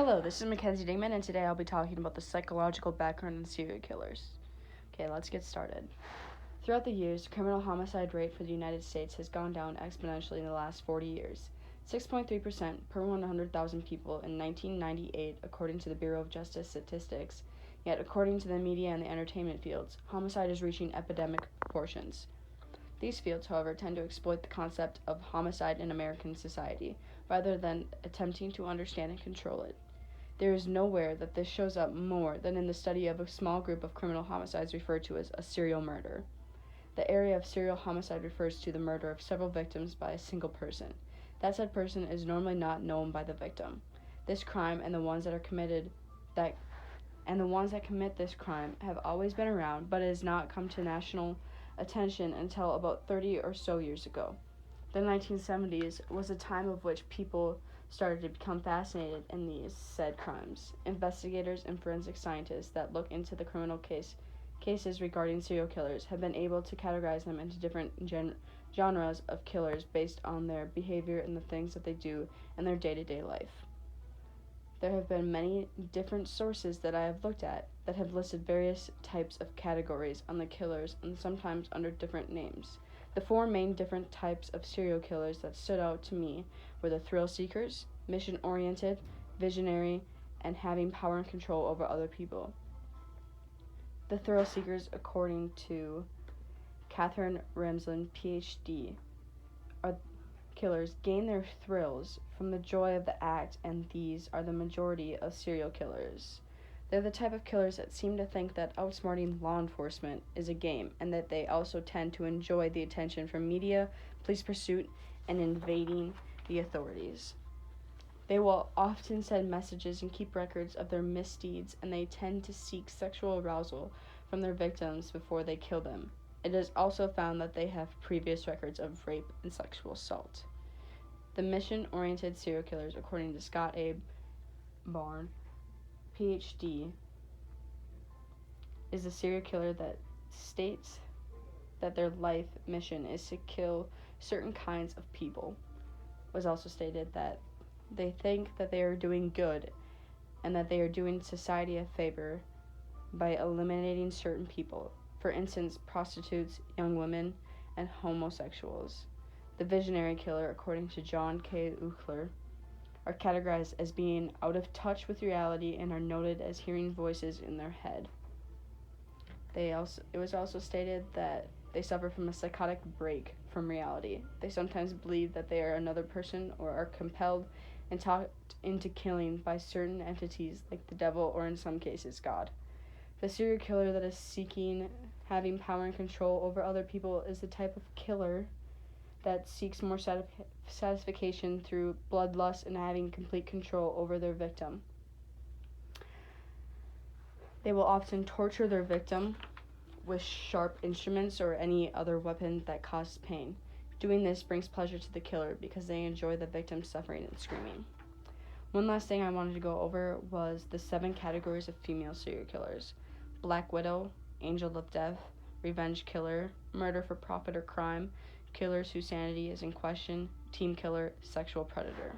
Hello, this is Mackenzie Dingman, and today I'll be talking about the psychological background in serial killers. Okay, let's get started. Throughout the years, the criminal homicide rate for the United States has gone down exponentially in the last 40 years. 6.3% per 100,000 people in 1998, according to the Bureau of Justice Statistics. Yet, according to the media and the entertainment fields, homicide is reaching epidemic proportions. These fields, however, tend to exploit the concept of homicide in American society, rather than attempting to understand and control it. There is nowhere that this shows up more than in the study of a small group of criminal homicides referred to as a serial murder. The area of serial homicide refers to the murder of several victims by a single person. That said person is normally not known by the victim. This crime and the ones that commit this crime have always been around, but it has not come to national attention until about 30 or so years ago. The 1970s was a time of which people started to become fascinated in these said crimes. Investigators and forensic scientists that look into the criminal cases regarding serial killers have been able to categorize them into different genres of killers based on their behavior and the things that they do in their day-to-day life. There have been many different sources that I have looked at that have listed various types of categories on the killers and sometimes under different names. The four main different types of serial killers that stood out to me were the thrill seekers, mission-oriented, visionary, and having power and control over other people. The thrill seekers, according to Catherine Ramsland, Ph.D., are killers gain their thrills from the joy of the act, and these are the majority of serial killers. They're the type of killers that seem to think that outsmarting law enforcement is a game, and that they also tend to enjoy the attention from media, police pursuit, and invading the authorities. They will often send messages and keep records of their misdeeds, and they tend to seek sexual arousal from their victims before they kill them. It is also found that they have previous records of rape and sexual assault. The mission-oriented serial killers, according to Scott A. Barn, Ph.D., is a serial killer that states that their life mission is to kill certain kinds of people. It was also stated that they think that they are doing good and that they are doing society a favor by eliminating certain people. For instance, prostitutes, young women, and homosexuals. The visionary killer, according to John K. Uchler, are categorized as being out of touch with reality and are noted as hearing voices in their head. It was also stated that they suffer from a psychotic break from reality. They sometimes believe that they are another person or are compelled and talked into killing by certain entities like the devil or in some cases God. The serial killer that is seeking having power and control over other people is the type of killer that seeks more satisfaction through bloodlust and having complete control over their victim. They will often torture their victim with sharp instruments or any other weapon that causes pain. Doing this brings pleasure to the killer because they enjoy the victim suffering and screaming. One last thing I wanted to go over was the 7 categories of female serial killers: Black Widow, Angel of Death, Revenge Killer, Murder for Profit or Crime, Killers whose sanity is in question, Team Killer, Sexual Predator.